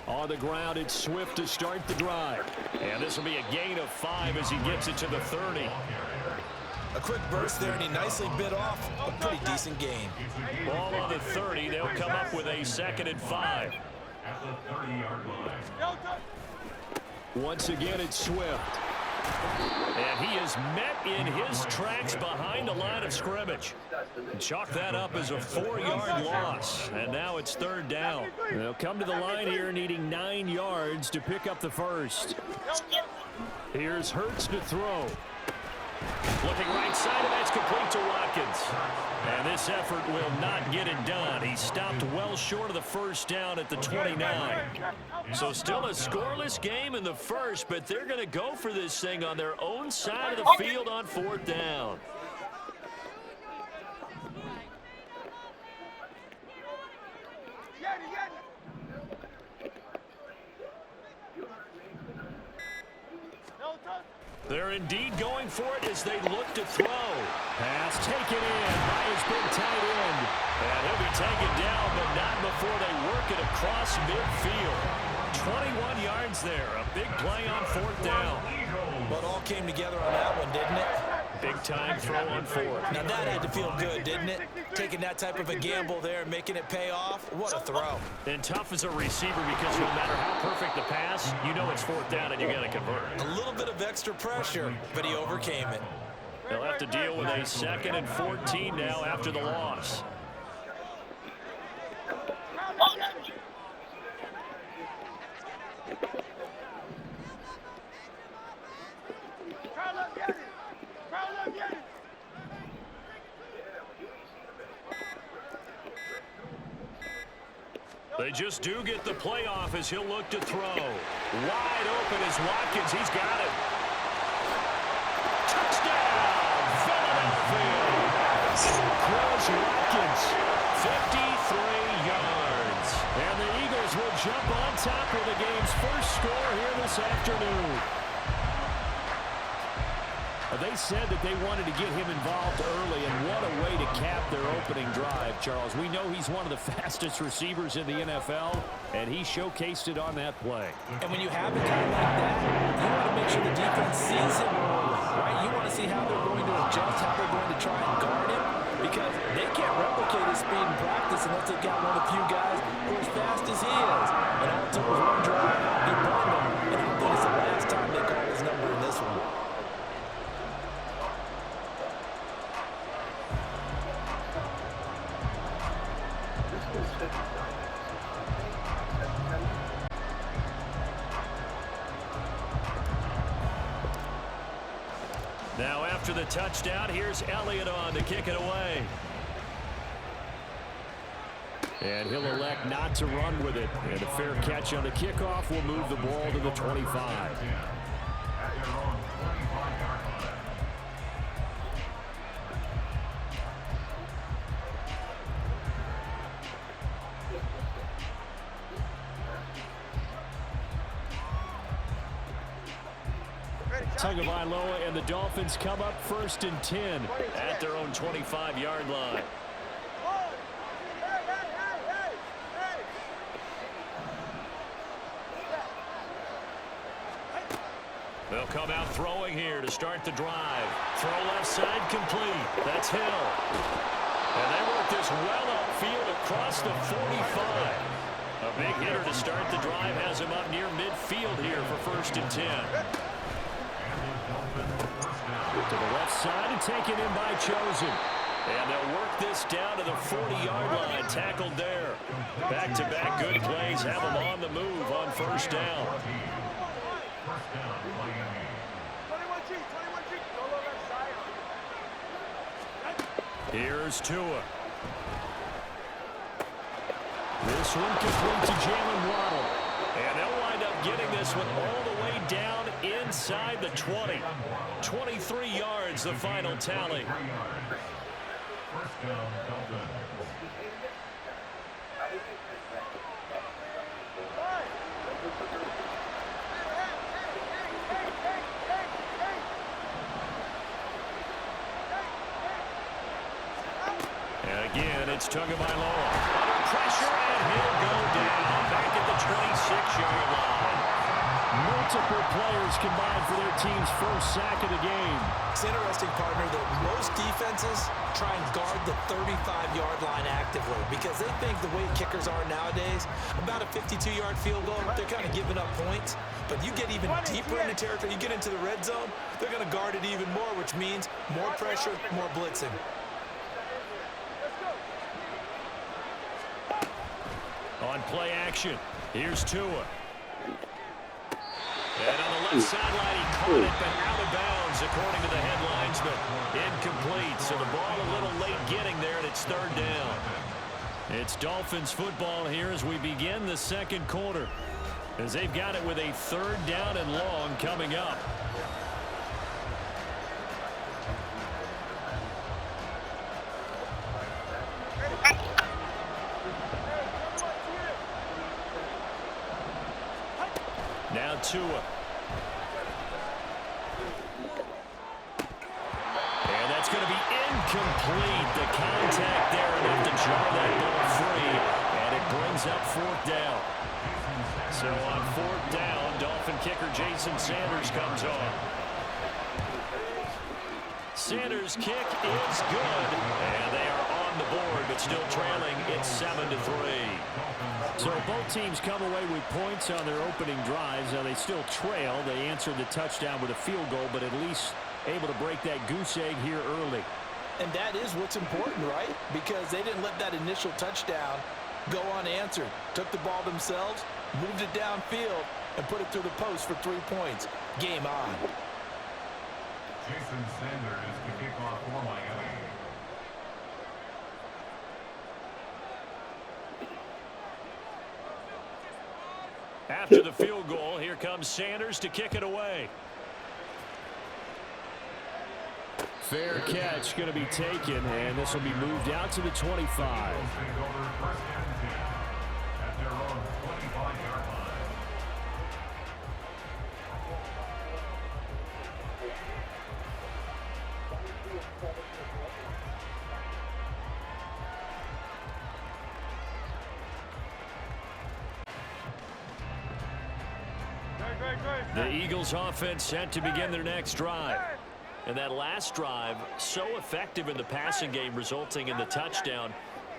On the ground, it's Swift to start the drive. And this will be a gain of 5 as he gets it to the 30. A quick burst there, and he nicely bit off a pretty decent gain. Ball on the 30. They'll come up with a 2nd and 5. Once again, it's Swift. And he is met in his tracks behind the line of scrimmage. Chalk that up as a 4-yard loss. And now it's 3rd down. They'll come to the line here needing 9 yards to pick up the first. Here's Hurts to throw. Looking right side, and that's complete to Watkins. And this effort will not get it done. He stopped well short of the first down at the 29. So still a scoreless game in the first, but they're going to go for this thing on their own side of the field on 4th down. They're indeed going for it as they look to throw. Pass taken in by his big tight end. And he'll be taken down, but not before they work it across midfield. 21 yards there. A big play on 4th down. But all came together on that one, didn't it? Big time throw on 4th. Now that had to feel good, didn't it? Taking that type of a gamble there and making it pay off. What a throw. And tough as a receiver because no matter how perfect the pass, you know it's 4th down and you got to convert. A little bit of extra pressure, but he overcame it. They'll have to deal with a 2nd and 14 now after the loss. They just do get the playoff as he'll look to throw. Wide open is Watkins. He's got it. Touchdown, Philadelphia. Chris Watkins, 53 yards. And the Eagles will jump on top of the game's first score here this afternoon. They said that they wanted to get him involved early, and what a way to cap their opening drive, Charles. We know he's one of the fastest receivers in the NFL, and he showcased it on that play. And when you have a guy like that, you want to make sure the defense sees him early, right? You want to see how they're going to adjust, how they're going to try and guard him, because they can't replicate his speed in practice unless they've got one of the few guys who are as fast as he is. And all it took was one drive, he burned him, and I don't think it's the last time they call his number in this one. Now after the touchdown, here's Elliott on to kick it away. And he'll elect not to run with it. And a fair catch on the kickoff will move the ball to the 25. Tagovailoa and the Dolphins come up 1st and 10 at their own 25-yard line. They'll come out throwing here to start the drive. Throw left side complete. That's Hill. And they work this well upfield across the 45. A big hitter to start the drive has him up near midfield here for 1st and 10. To the left side and taken in by Chosen. And they'll work this down to the 40-yard line. Tackled there. Back-to-back good plays have them on the move on 1st down. Here's Tua. This one complete to Jalen Waddle. And they'll wind up getting this one all the way down inside the 20. 23 yards, the final tally. It's Tagovailoa under pressure, and he'll go down back at the 26-yard line. Multiple players combined for their team's first sack of the game. It's interesting, partner, that most defenses try and guard the 35-yard line actively because they think the way kickers are nowadays, about a 52-yard field goal, they're kind of giving up points. But you get even deeper into territory, you get into the red zone, they're going to guard it even more, which means more pressure, more blitzing. On play action, here's Tua. And on the left sideline, he caught it, but out of bounds, according to the headlines, but incomplete. So the ball a little late getting there, and it's third down. It's Dolphins football here as we begin the second quarter, as they've got it with a third down and long coming up. Now Tua. And that's going to be incomplete. The contact there enough to jar that ball free. And it brings up fourth down. So on fourth down, Dolphin kicker Jason Sanders comes on. Sanders' kick is good. And they are on the board, but still trailing. It's 7-3. So both teams come away with points on their opening drives. Now they still trail. They answered the touchdown with a field goal, but at least able to break that goose egg here early. And that is what's important, right? Because they didn't let that initial touchdown go unanswered. Took the ball themselves, moved it downfield, and put it through the post for 3 points. Game on. Jason Sanders to kick off for Miami. After the field goal, here comes Sanders to kick it away. Fair catch going to be taken, and this will be moved out to the 25. The Eagles offense set to begin their next drive. And that last drive, so effective in the passing game, resulting in the touchdown.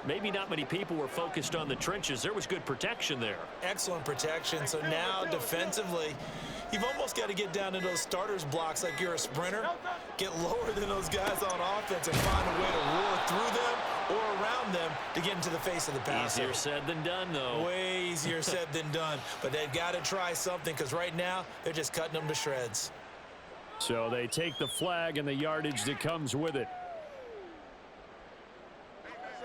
Maybe not many people were focused on the trenches. There was good protection there. Excellent protection. So now defensively, you've almost got to get down to those starters blocks like you're a sprinter. Get lower than those guys on offense and find a way to roar through them or around them to get into the face of the passer. Easier said than done, though. Way easier said than done. But they've got to try something because right now they're just cutting them to shreds. So they take the flag and the yardage that comes with it.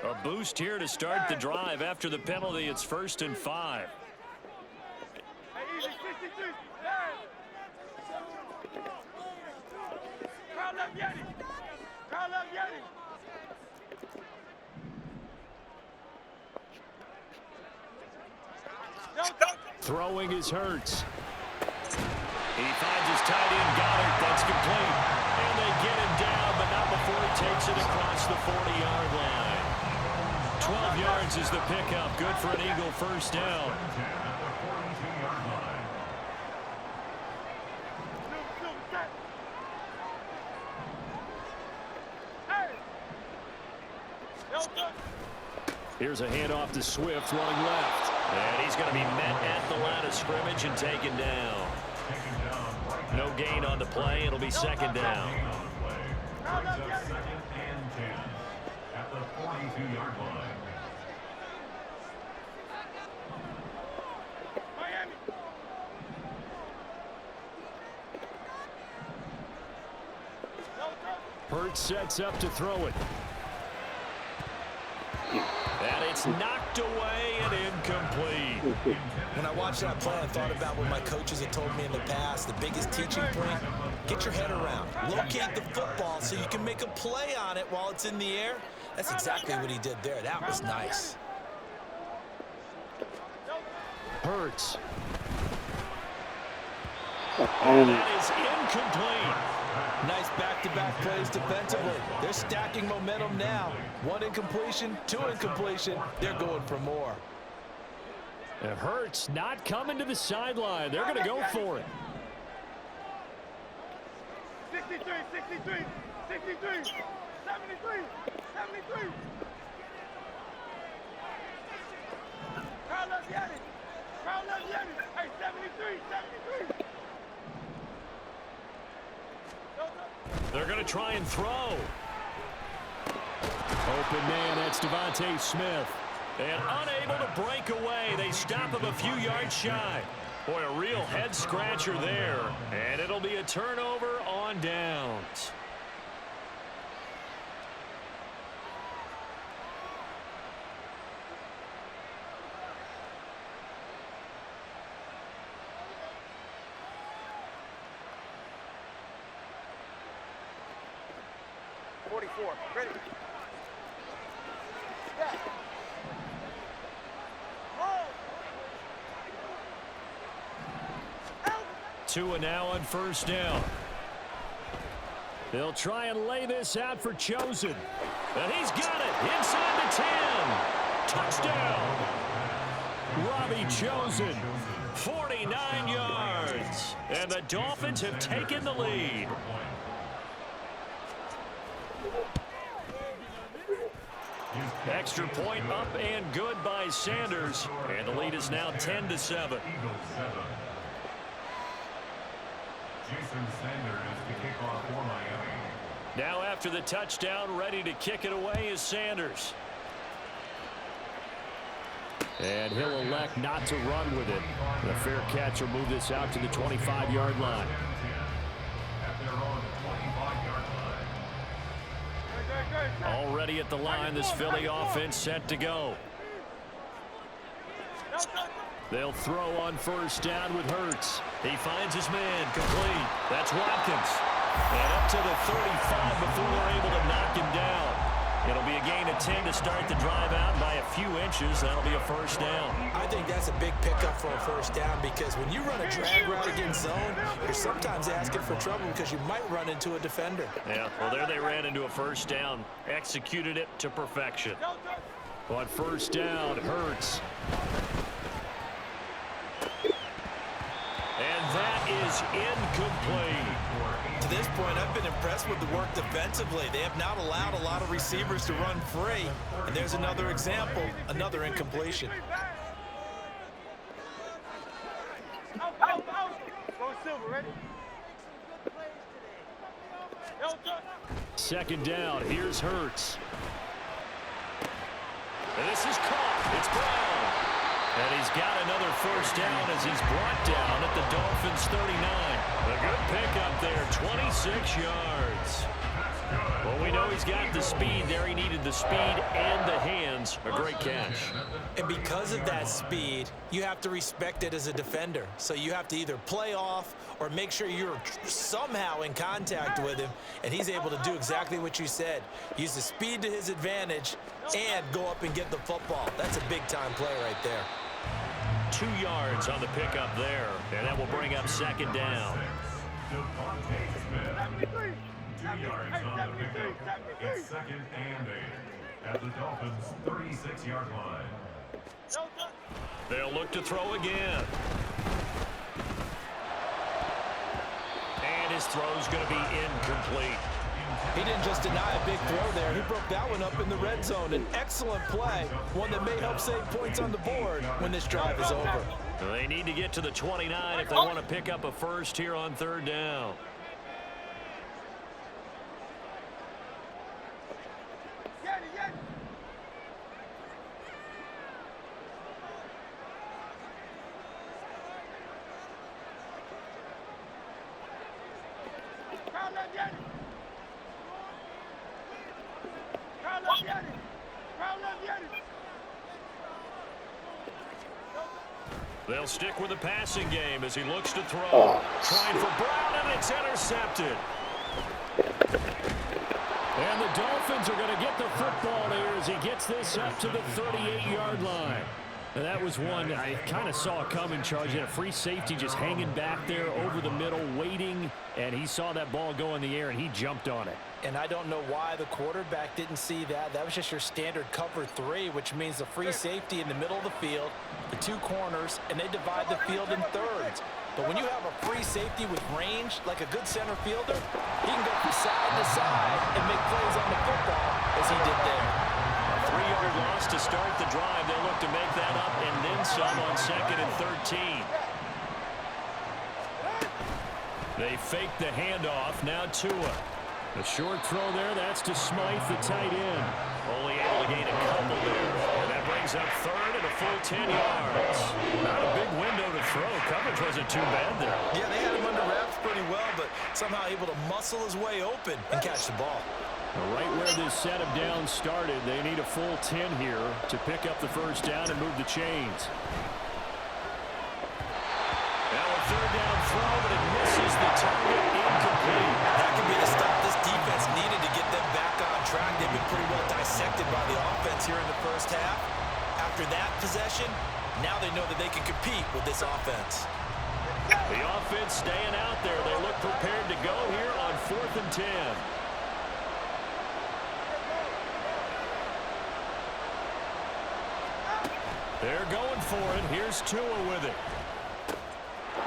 A boost here to start the drive. After the penalty, it's 1st and 5. Throwing is Hurts. He finds his tight end, Goddard. That's complete. And they get him down, but not before he takes it across the 40-yard line. 12 yards is the pickup. Good for an Eagle first down. Here's a handoff to Swift running left. And he's going to be met at the line of scrimmage and taken down. No gain on the play. It'll be second down. Second and 10 at the 42-yard line. Hurts sets up to throw it. And it's knocked away and incomplete. When I watched that play, I thought about what my coaches had told me in the past. The biggest teaching point, get your head around. Locate the football so you can make a play on it while it's in the air. That's exactly what he did there. That was nice. Hurts. And that is incomplete. Nice back-to-back plays defensively. They're stacking momentum now. 1 incompletion, 2 incompletion. They're going for more. It hurts not coming to the sideline. They're going to go for it. 63, 63, 63, 73, 73. Crowd loves Yanni. Crowd loves Yanni. Hey, 73, 73. They're going to try and throw. Open man, that's Devontae Smith. And unable to break away. They stop him a few yards shy. Boy, a real head-scratcher there. And it'll be a turnover on downs. Ready? Yeah. 2 now on first down. They'll try and lay this out for Chosen. And he's got it inside the 10. Touchdown. Robbie Chosen, 49 yards. And the Dolphins have taken the lead. Extra point up and good by Sanders. And the lead is now 10-7. Jason Sanders to kick off for Miami. Now after the touchdown, ready to kick it away is Sanders. And he'll elect not to run with it. The fair catch will move this out to the 25-yard line. At their own 25-yard line. Already at the line, this Philly offense set to go. They'll throw on first down with Hurts. He finds his man, complete. That's Watkins. And up to the 35 before they're able to knock him down. It'll be a gain of 10 to start the drive out by a few inches. That'll be a first down. I think that's a big pickup for a first down because when you run a drag route against zone, you're sometimes asking for trouble because you might run into a defender. Yeah, well, there they ran into a first down. Executed it to perfection. On first down, Hurts. And that is incomplete. To this point, I've been impressed with the work defensively. They have not allowed a lot of receivers to run free. And there's another example, another incompletion. Go Silver, ready? Second down, here's Hurts. And this is caught. It's Brown. And he's got another first down as he's brought down at the Dolphins' 39. A good pickup there, 26 yards. Well, we know he's got the speed there. He needed the speed and the hands. A great catch. And because of that speed, you have to respect it as a defender. So you have to either play off or make sure you're somehow in contact with him. And he's able to do exactly what you said. Use the speed to his advantage and go up and get the football. That's a big-time play right there. 2 yards on the pickup there. And that will bring up second down. Devontae Smith. 2 yards on the pickup. It's second and 8 at the Dolphins' 36-yard line. They'll look to throw again. And his throw's going to be incomplete. He didn't just deny a big throw there. He broke that one up in the red zone. An excellent play, one that may help save points on the board when this drive is over. They need to get to the 29 if they want to pick up a first here on third down. They'll stick with the passing game as he looks to throw. Trying for Brown, and it's intercepted. And the Dolphins are going to get the football here as he gets this up to the 38-yard line. And that was one I kind of saw coming, Charge. He had a free safety just hanging back there over the middle, waiting, and he saw that ball go in the air, and he jumped on it. And I don't know why the quarterback didn't see that. That was just your standard cover 3, which means the free safety in the middle of the field, the two corners, and they divide the field in thirds. But when you have a free safety with range, like a good center fielder, he can go from side to side and make plays on the football as he did there. A 3-yard loss to start the drive. They'll look to make that up and then some on 2nd and 13. They fake the handoff. Now Tua. The short throw there, that's to Smythe, the tight end. Only able to gain a couple there. And that brings up 3rd and a full 10 yards. Not a big window to throw. Coverage wasn't too bad there. Yeah, they had him under wraps pretty well, but somehow able to muscle his way open and catch the ball. Right where this set of downs started, they need a full 10 here to pick up the first down and move the chains. Now a 3rd down throw, but it misses the target, incomplete. That could be the stop this defense needed to get them back on track. They've been pretty well dissected by the offense here in the first half. After that possession, now they know that they can compete with this offense. The offense staying out there. They look prepared to go here on 4th and 10. They're going for it. Here's Tua with it.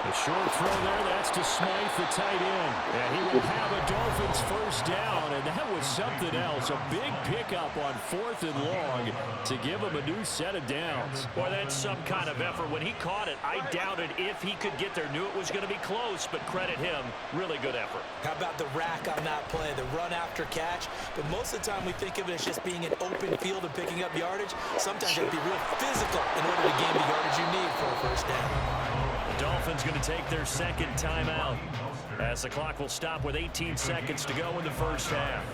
The short throw there, that's to Smythe, the tight end. And he will have a Dolphins first down, and that was something else. A big pickup on 4th and long to give him a new set of downs. Boy, that's some kind of effort. When he caught it, I doubted if he could get there. Knew it was going to be close, but credit him. Really good effort. How about the rack on that play, the run after catch? But most of the time we think of it as just being an open field and picking up yardage. Sometimes you have to be real physical in order to gain the yardage you need for a first down. The Dolphins going to take their 2nd timeout as the clock will stop with 18 seconds to go in the first half.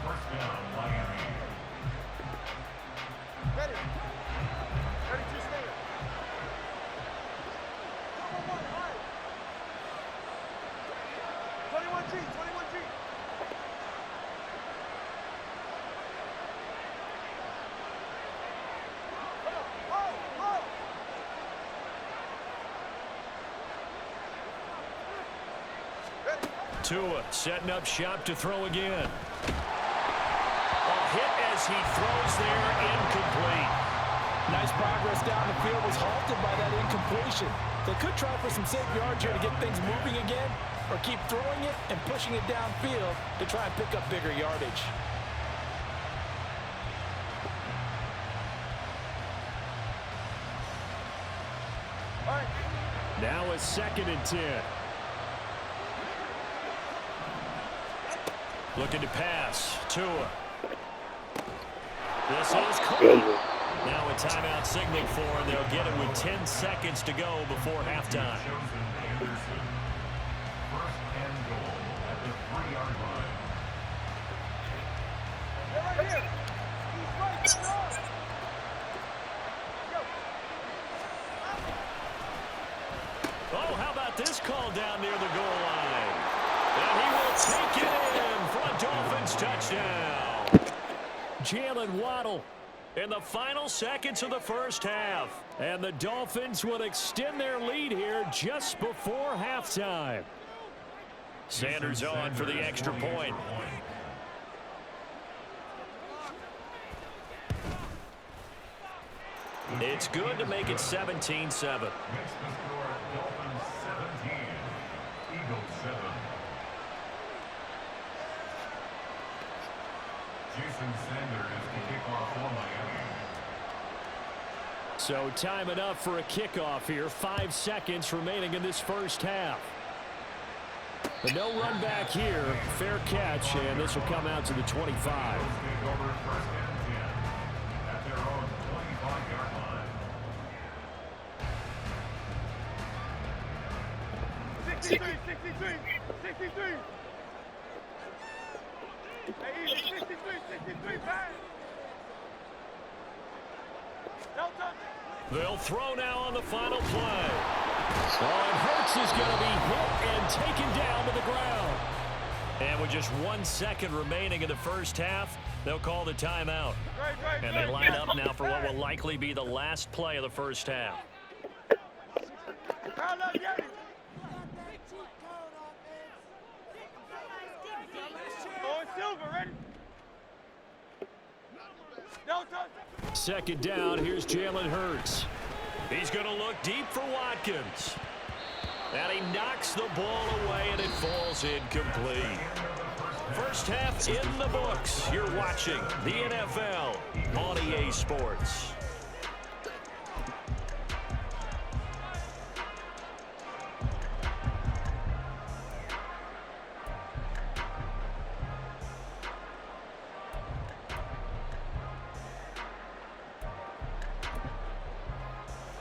First down, Miami. Ready. Ready to stand. Come on, high. 21G, 21G. Come on, oh. Tua setting up shop to throw again. A hit as he throws there, incomplete. Nice progress down the field, was halted by that incompletion. They could try for some safe yards here to get things moving again, or keep throwing it and pushing it downfield to try and pick up bigger yardage. Now a 2nd and 10. Looking to pass. Tua. This is clean. Now a timeout signal for him. They'll get it with 10 seconds to go before halftime. Chosen Anderson. 1st and goal at the 3-yard line. They're right here. He's right. Go. Oh, how about this call down near the goal line? And he will take it in for a Dolphins touchdown. Jalen Waddle in the final seconds of the first half. And the Dolphins will extend their lead here just before halftime. Sanders on for the extra point. It's good to make it 17-7. Makes the score Dolphins 17, Eagles 7. Jason Sanders to kick off for Miami. So time enough for a kickoff here. 5 seconds remaining in this first half. But no run back here. Fair catch, and this will come out to the 25. Take over 1st and 10 at their own 25-yard line. 63. Hey, even 63, pass. Delta. They'll throw now on the final play. Oh, and Hurts is going to be hit and taken down to the ground. And with just 1 second remaining in the first half, they'll call the timeout. And they line up now for what will likely be the last play of the first half. Second down, here's Jalen Hurts. He's going to look deep for Watkins. And he knocks the ball away, and it falls incomplete. First half in the books. You're watching the NFL on EA Sports.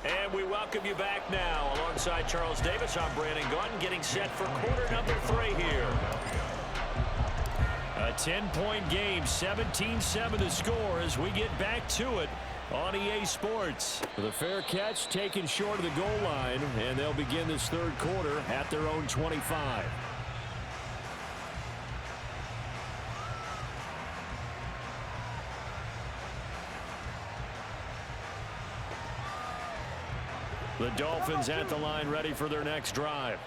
And we welcome you back now. Alongside Charles Davis, I'm Brandon Gunn, getting set for quarter number 3 here. A 10-point game, 17-7 the score as we get back to it on EA Sports. The fair catch taken short of the goal line, and they'll begin this third quarter at their own 25. The Dolphins at the line ready for their next drive.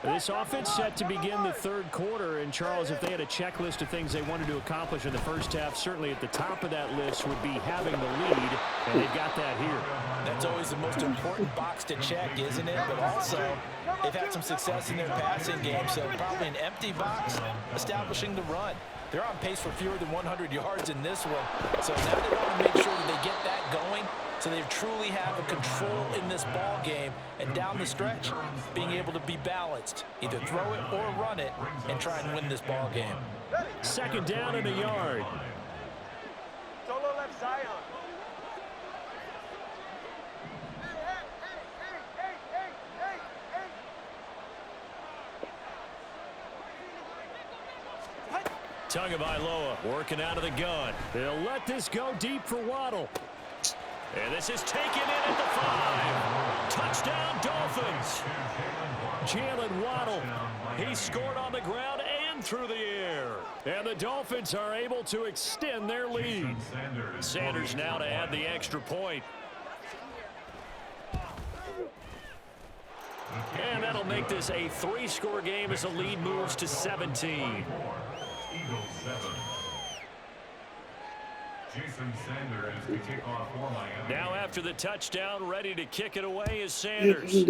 This offense set to begin the third quarter. And, Charles, if they had a checklist of things they wanted to accomplish in the first half, certainly at the top of that list would be having the lead, and they've got that here. That's always the most important box to check, isn't it? But also, they've had some success in their passing game, so probably an empty box establishing the run. They're on pace for fewer than 100 yards in this one. So now they want to make sure that they get that going, so they truly have a control in this ball game, and down the stretch, being able to be balanced, either throw it or run it, and try and win this ball game. Second down and a yard. Solo left side. Tagovailoa working out of the gun. They'll let this go deep for Waddle. And this is taken in at the 5. Touchdown, Dolphins. Jalen Waddle. He scored on the ground and through the air. And the Dolphins are able to extend their lead. Sanders now to add the extra point. And that'll make this a 3-score game as the lead moves to 17. Eagles 7. Jason Sanders to kick off for Miami. Now after the touchdown, ready to kick it away is Sanders.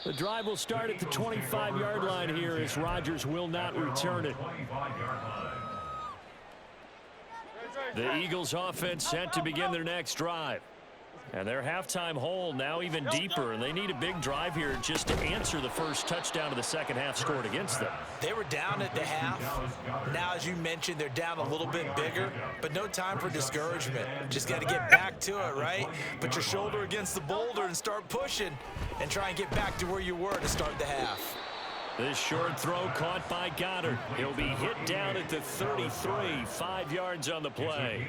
The drive will start at the 25-yard line here as Rodgers will not return it. The Eagles offense set to begin their next drive. And their halftime hole now even deeper, and they need a big drive here just to answer the first touchdown of the second half scored against them. They were down at the half. Now, as you mentioned, they're down a little bit bigger, but no time for discouragement. Just got to get back to it, right? Put your shoulder against the boulder and start pushing and try and get back to where you were to start the half. This short throw caught by Goddard. He'll be hit down at the 33, 5 yards on the play.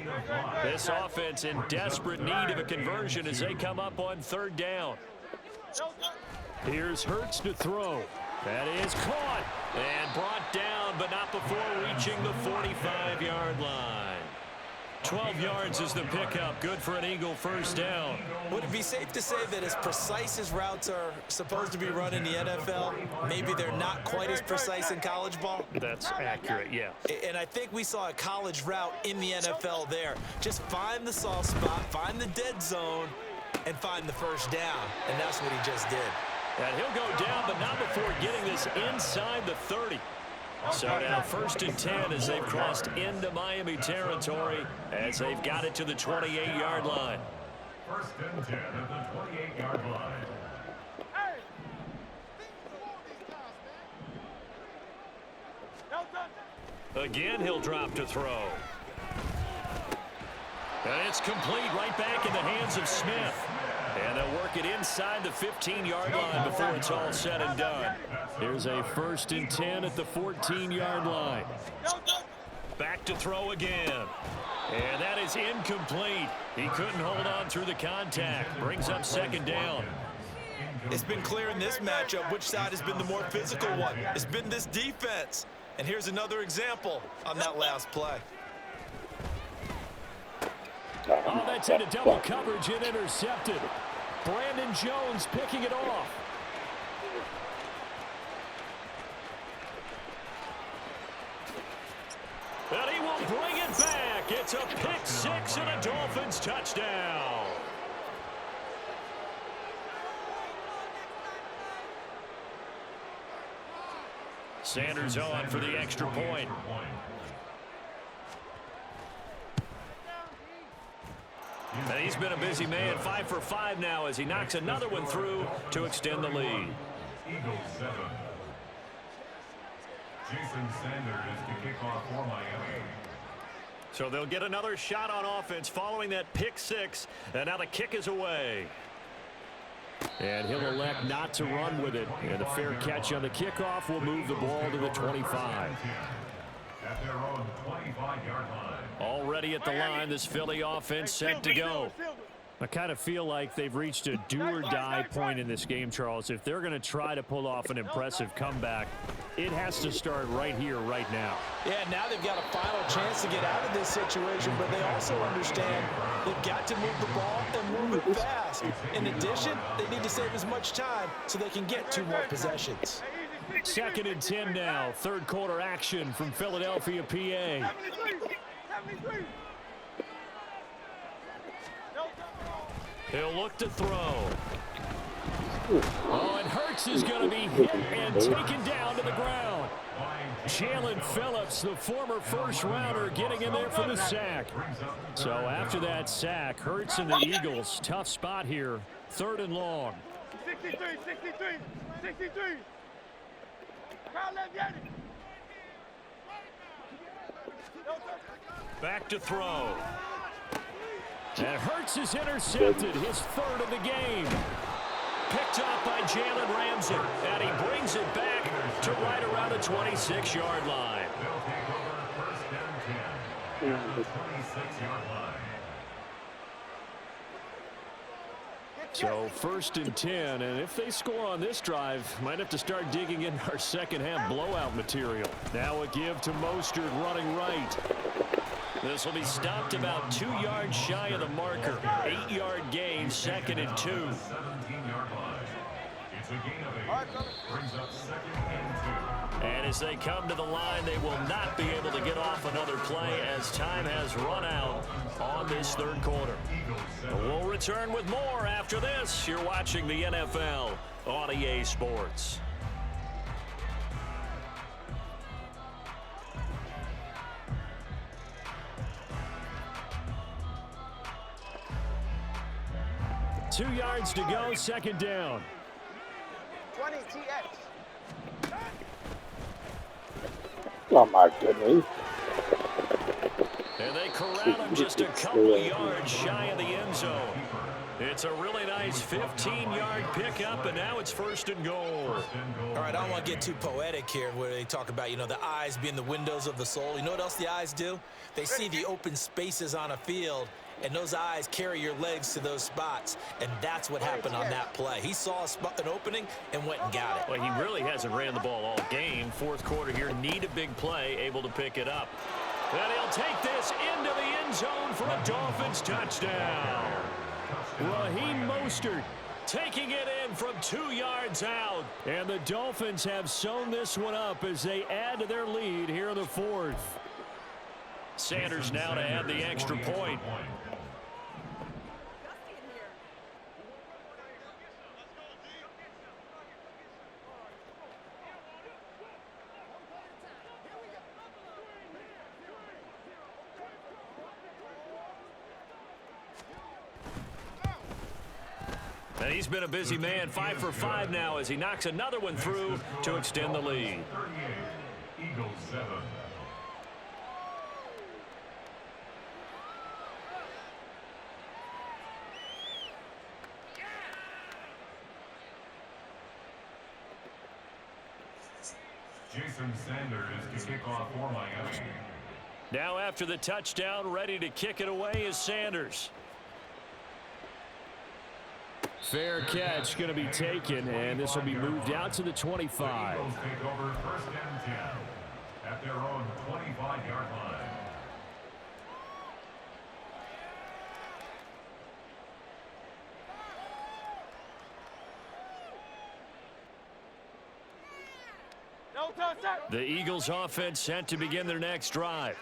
This offense in desperate need of a conversion as they come up on third down. Here's Hurts to throw. That is caught and brought down, but not before reaching the 45-yard line. 12 yards is the pickup. Good for an Eagle first down. Would it be safe to say that as precise as routes are supposed to be run in the NFL, maybe they're not quite as precise in college ball? That's accurate, yeah. And I think we saw a college route in the NFL there. Just find the soft spot, find the dead zone, and find the first down. And that's what he just did. And he'll go down, but not before getting this inside the 30. So now 1st and 10 as they've crossed into Miami territory as they've got it to the 28-yard line. 1st and 10 at the 28-yard line. Again, he'll drop to throw. And it's complete right back in the hands of Smith. And they'll work it inside the 15-yard line before it's all said and done. Here's a 1st and 10 at the 14-yard line. Back to throw again. And that is incomplete. He couldn't hold on through the contact. Brings up 2nd down. It's been clear in this matchup which side has been the more physical one. It's been this defense. And here's another example on that last play. Oh, that's into double coverage and intercepted. Brandon Jones picking it off. And he will bring it back. It's a pick six and a Dolphins touchdown. Sanders on for the extra point. And he's been a busy man, 5 for 5 now as he knocks another one through to extend the lead. Eagles 7. Jason Sanders to kick off for Miami. So they'll get another shot on offense following that pick six, and now the kick is away. And he'll elect not to run with it. And a fair catch on the kickoff will move the ball to the 25. At their own 25-yard line. Already at the line, this Philly offense set to go. I kind of feel like they've reached a do-or-die point in this game, Charles. If they're going to try to pull off an impressive comeback, it has to start right here, right now. Yeah, now they've got a final chance to get out of this situation, but they also understand they've got to move the ball and move it fast. In addition, they need to save as much time so they can get 2 more possessions. 2nd and 10 now. Third quarter action from Philadelphia, PA. 73. He'll look to throw. Oh, and Hurts is going to be hit and taken down to the ground. Jalen Phillips, the former first-rounder, getting in there for the sack. So after that sack, Hurts and the Eagles, tough spot here. 3rd and long. 63. Back to throw. And Hurts is intercepted, his 3rd of the game. Picked up by Jalen Ramsey, and he brings it back to right around the 26-yard line. They'll take over 1st and 10 at the 26-yard line. So 1st and 10, and if they score on this drive, might have to start digging in our second-half blowout material. Now a give to Mostert running right. This will be stopped about 2 yards shy of the marker. 8-yard gain, 2nd and 2. 17-yard line. It's a gain of 8. Brings up 2nd and 2. And as they come to the line, they will not be able to get off another play as time has run out on this 3rd quarter. We'll return with more after this. You're watching the NFL on EA Sports. Two yards to go, 2nd down. 20 TX. Oh my goodness. And they corral him just a couple of yards shy of the end zone. It's a really nice 15-yard pickup, and now it's 1st and goal. All right, I don't want to get too poetic here where they talk about, you know, the eyes being the windows of the soul. You know what else the eyes do? They see the open spaces on a field, and those eyes carry your legs to those spots, and that's what happened on that play. He saw an opening and went and got it. Well, he really hasn't ran the ball all game. 4th quarter here, need a big play, able to pick it up. And he'll take this into the end zone for a Dolphins touchdown. Raheem Mostert taking it in from 2 yards out. And the Dolphins have sewn this one up as they add to their lead here in the 4th. Sanders now to add the extra point. And he's been a busy man, 5 for 5 now as he knocks another one through to extend the lead. 38, Eagles 7. Jason Sanders to kick off for Miami. Now after the touchdown, ready to kick it away is Sanders. Fair catch going to be taken, and this will be moved out to the 25. The Eagles take over 1st and 10 at their own 25-yard line. The Eagles offense set to begin their next drive.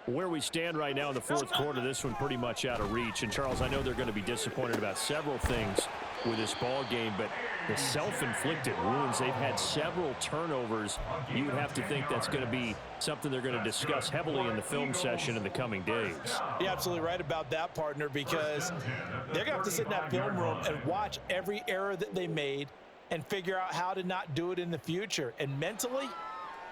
Where we stand right now in the fourth quarter, this one pretty much out of reach. And, Charles, I know they're going to be disappointed about several things with this ball game, but the self-inflicted wounds, they've had several turnovers. You would have to think that's going to be something they're going to discuss heavily in the film session in the coming days. You're absolutely right about that, partner, because they're going to have to sit in that film room and watch every error that they made and figure out how to not do it in the future. And mentally,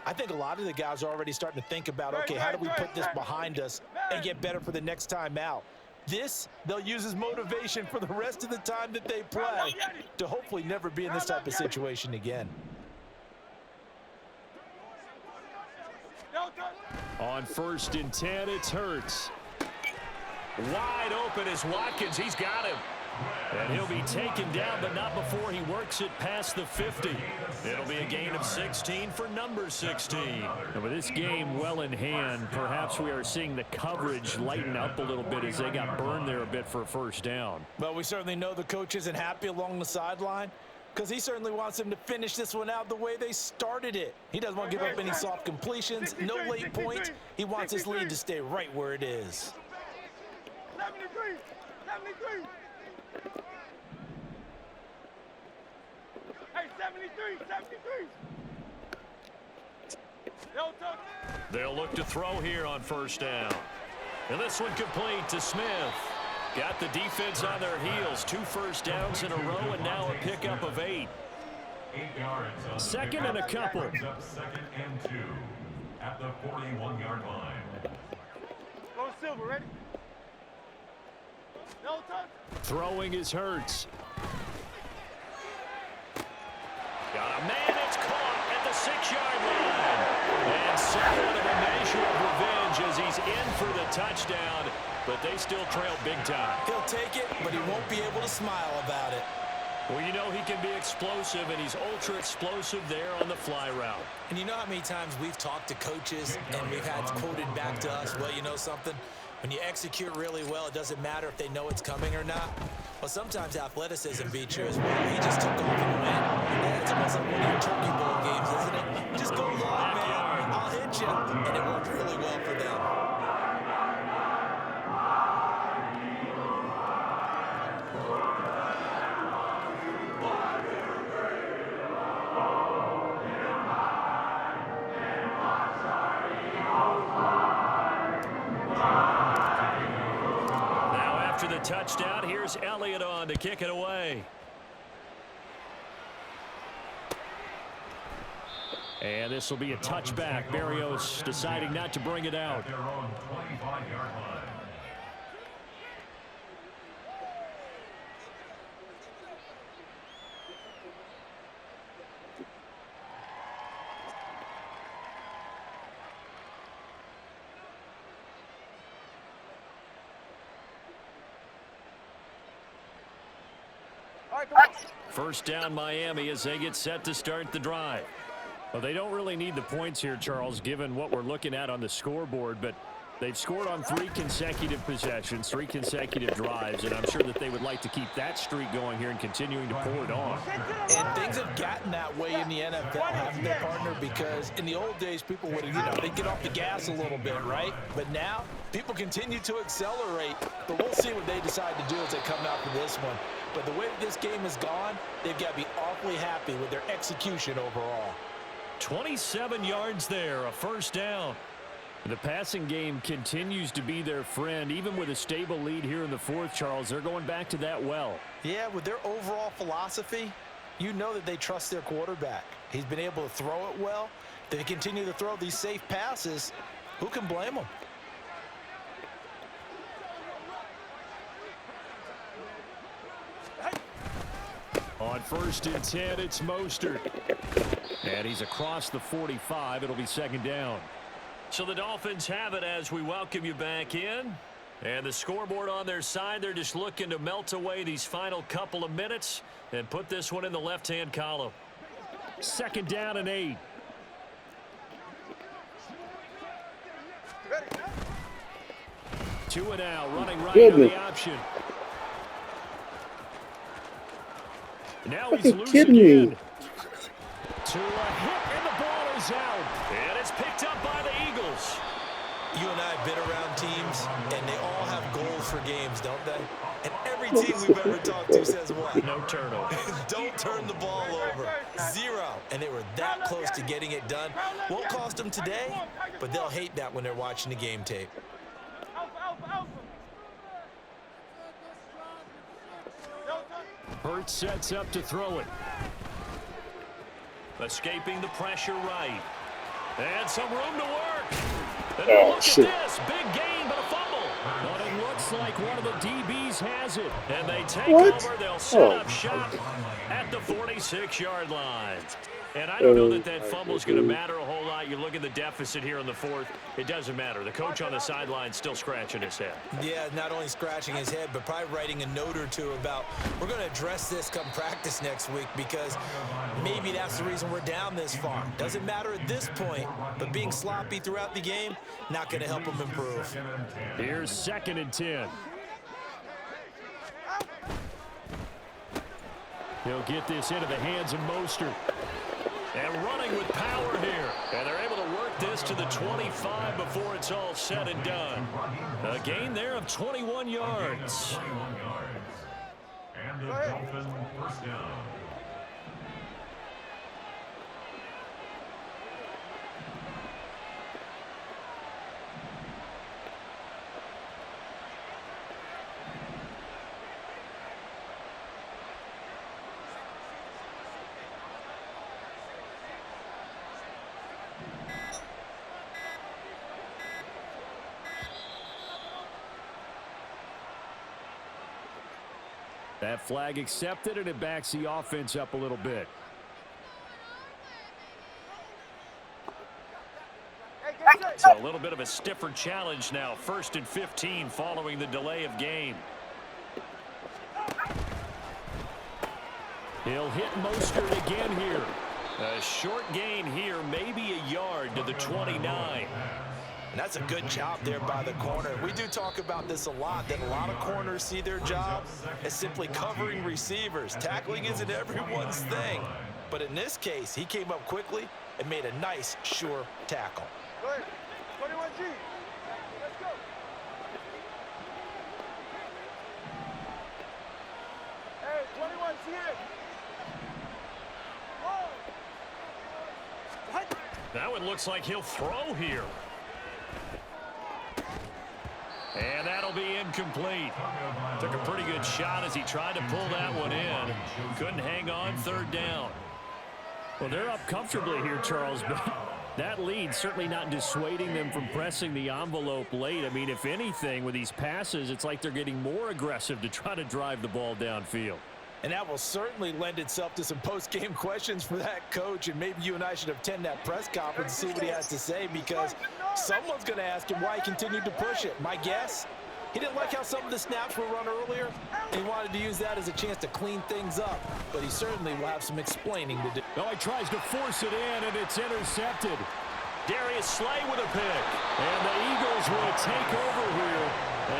I think a lot of the guys are already starting to think about, okay, how do we put this behind us and get better for the next time out? This, they'll use as motivation for the rest of the time that they play to hopefully never be in this type of situation again. On 1st and 10, it's Hurts. Wide open is Watkins. He's got him. And he'll be taken down, but not before he works it past the 50. It'll be a gain of 16 for number 16. And with this game well in hand, perhaps we are seeing the coverage lighten up a little bit as they got burned there a bit for a 1st down. Well, we certainly know the coach isn't happy along the sideline because he certainly wants them to finish this one out the way they started it. He doesn't want to give up any soft completions, no late points. He wants his lead to stay right where it is. 73, 73. Hey, 73, 73. They'll look to throw here on 1st down. And this one complete to Smith. Got the defense on their heels. 2 first downs in a row and now a pickup of 8. 8 yards on 2nd and a couple. 2nd and 2 at the 41-yard line. Go Silver, ready? No touch. Throwing is Hurts. Got a man that's caught at the 6-yard line. And somewhat of a measure of revenge as he's in for the touchdown, but they still trail big time. He'll take it, but he won't be able to smile about it. Well, you know he can be explosive, and he's ultra explosive there on the fly route. And you know how many times we've talked to coaches and we've had quoted back to us, well, you know something? When you execute really well, it doesn't matter if they know it's coming or not. Well, sometimes athleticism beats you as well. He just took off and went. Yeah, it's almost like one of your turkey bowl games, isn't it? Just go long, man. I'll hit you. And it worked really well for them. Touchdown. Here's Elliott on to kick it away. And this will be a touchback. Berrios deciding not to bring it out. Their own 25-yard line. First down Miami as they get set to start the drive. Well, they don't really need the points here, Charles, given what we're looking at on the scoreboard, but they've scored on 3 consecutive possessions, 3 consecutive drives, and I'm sure that they would like to keep that streak going here and continuing to pour it on. And things have gotten that way in the NFL, haven't they, partner? Because in the old days, people would, they'd get off the gas a little bit, right? But now, people continue to accelerate, but we'll see what they decide to do as they come out for this one. But the way that this game has gone, they've got to be awfully happy with their execution overall. 27 yards there, a first down. The passing game continues to be their friend. Even with a stable lead here in the fourth, Charles, they're going back to that well. Yeah, with their overall philosophy, you know that they trust their quarterback. He's been able to throw it well. They continue to throw these safe passes. Who can blame them? On 1st and 10, it's Mostert. And he's across the 45. It'll be 2nd down. So the Dolphins have it as we welcome you back in. And the scoreboard on their side, they're just looking to melt away these final couple of minutes and put this one in the left-hand column. 2nd down and 8. Two and out, running right on the option. Now he's loose again. To a hit, and the ball is out. And it's picked up by the Eagles. You and I have been around teams, and they all have goals for games, don't they? And every team we've ever talked to says what? No turnover. Don't turn the ball over. 0. And they were that close to getting it done. Won't cost them today, but they'll hate that when they're watching the game tape. Hurts sets up to throw it. Escaping the pressure right. And some room to work. And look at this. Big gain, but a fumble. But it looks like one of the DBs has it. And they take over. They'll set up shop at the 46-yard line. And I don't know that that fumble is going to matter a whole lot. You look at the deficit here in the 4th. It doesn't matter. The coach on the sideline still scratching his head. Yeah, not only scratching his head, but probably writing a note or two about we're going to address this come practice next week because maybe that's the reason we're down this far. Doesn't matter at this point, but being sloppy throughout the game, not going to help him improve. Here's 2nd and 10. He'll get this into the hands of Mostert. And running with power here. And they're able to work this to the 25 before it's all said and done. A gain there of 21 yards. And the Dolphin 1st down. That flag accepted, and it backs the offense up a little bit. So a little bit of a stiffer challenge now. 1st and 15 following the delay of game. He'll hit Mostert again here. A short gain here, maybe a yard to the 29. And that's a good job there by the corner. We do talk about this a lot, that a lot of corners see their job as simply covering receivers. Tackling isn't everyone's thing. But in this case, he came up quickly and made a nice, sure tackle. Go ahead. 21G. Let's go. Hey, 21's here. That one looks like he'll throw here. And that'll be incomplete. Took a pretty good shot as he tried to pull that one in. Couldn't hang on. 3rd down. Well, they're up comfortably here, Charles, but that lead certainly not dissuading them from pressing the envelope late. I mean, if anything, with these passes, it's like they're getting more aggressive to try to drive the ball downfield. And that will certainly lend itself to some post-game questions for that coach. And maybe you and I should attend that press conference and see what he has to say, because someone's going to ask him why he continued to push it. My guess, he didn't like how some of the snaps were run earlier. He wanted to use that as a chance to clean things up. But he certainly will have some explaining to do. Oh, he tries to force it in, and it's intercepted. Darius Slay with a pick. And the Eagles will take over here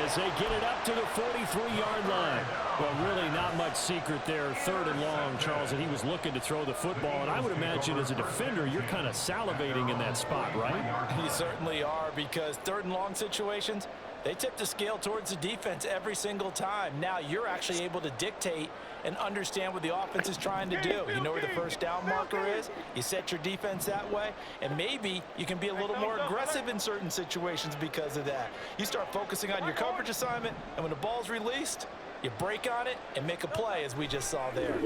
as they get it up to the 43-yard line. Well, really not much secret there. 3rd and long, Charles, and he was looking to throw the football. And I would imagine as a defender, you're kind of salivating in that spot, right? You certainly are, because 3rd and long situations, they tip the scale towards the defense every single time. Now you're actually able to dictate and understand what the offense is trying to do. You know where the 1st down marker is. You set your defense that way, and maybe you can be a little more aggressive in certain situations because of that. You start focusing on your coverage assignment, and when the ball's released, you break on it and make a play, as we just saw there.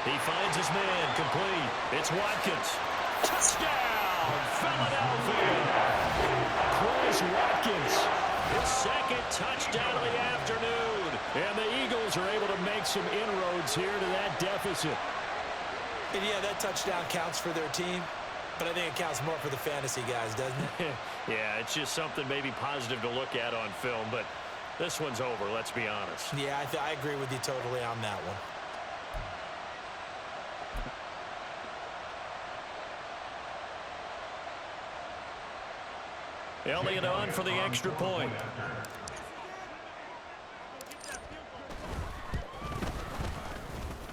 He finds his man complete. It's Watkins. Touchdown, Philadelphia. Chris Watkins, his 2nd touchdown of the afternoon. And the Eagles are able to make some inroads here to that deficit. And yeah, that touchdown counts for their team, but I think it counts more for the fantasy guys, doesn't it? Yeah, it's just something maybe positive to look at on film, but this one's over, let's be honest. Yeah, I agree with you totally on that one. Elliott on for the extra point.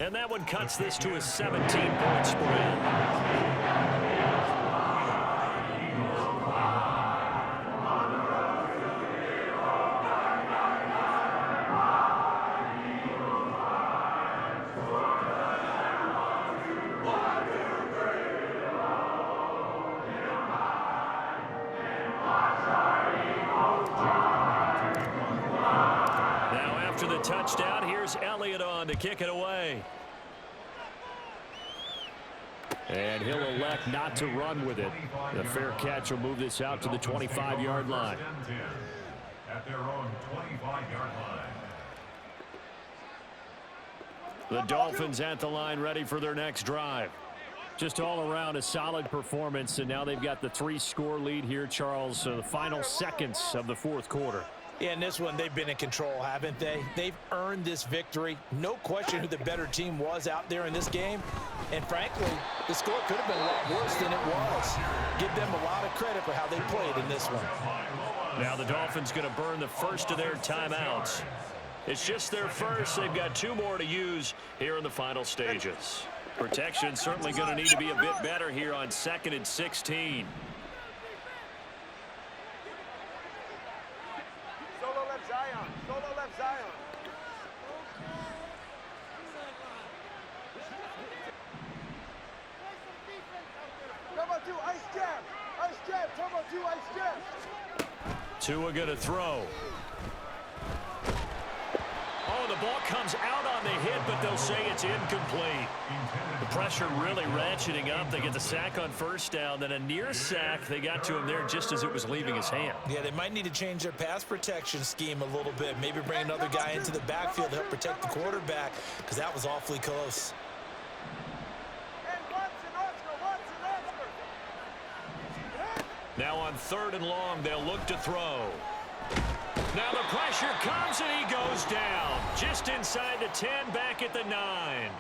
And that one cuts this to a 17-point spread. Touchdown. Here's Elliott on to kick it away. And he'll elect not to run with it. The fair catch will move this out to the 25-yard line. At their own 25-yard line. The Dolphins at the line ready for their next drive. Just all around a solid performance, and now they've got the 3-score lead here, Charles. So the final seconds of the fourth quarter. Yeah, in this one, they've been in control, haven't they? They've earned this victory. No question who the better team was out there in this game. And frankly, the score could have been a lot worse than it was. Give them a lot of credit for how they played in this one. Now the Dolphins going to burn the first of their timeouts. It's just their first. They've got 2 more to use here in the final stages. Protection certainly going to need to be a bit better here on 2nd and 16. Tua going to throw. Oh, the ball comes out on the hit, but they'll say it's incomplete. The pressure really ratcheting up. They get the sack on first down, then a near sack. They got to him there just as it was leaving his hand. Yeah, they might need to change their pass protection scheme a little bit. Maybe bring another guy into the backfield to help protect the quarterback, because that was awfully close. Now on 3rd and long, they'll look to throw. Now the pressure comes and he goes down. Just inside the 10, back at the 9.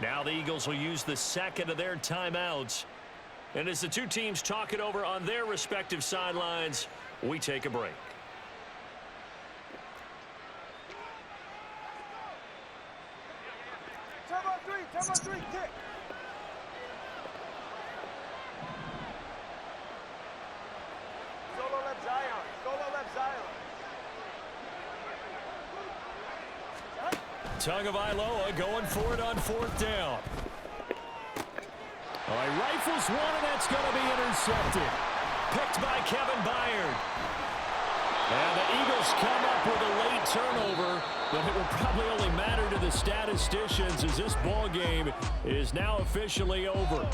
Now the Eagles will use the second of their timeouts. And as the 2 teams talk it over on their respective sidelines, we take a break. Turbo 3, kick. Solo left Zion. Tagovailoa going for it on 4th down. All right, rifles one, and that's going to be intercepted. Picked by Kevin Byard. And the Eagles come up with a late turnover, but it will probably only matter to the statisticians as this ball game is now officially over.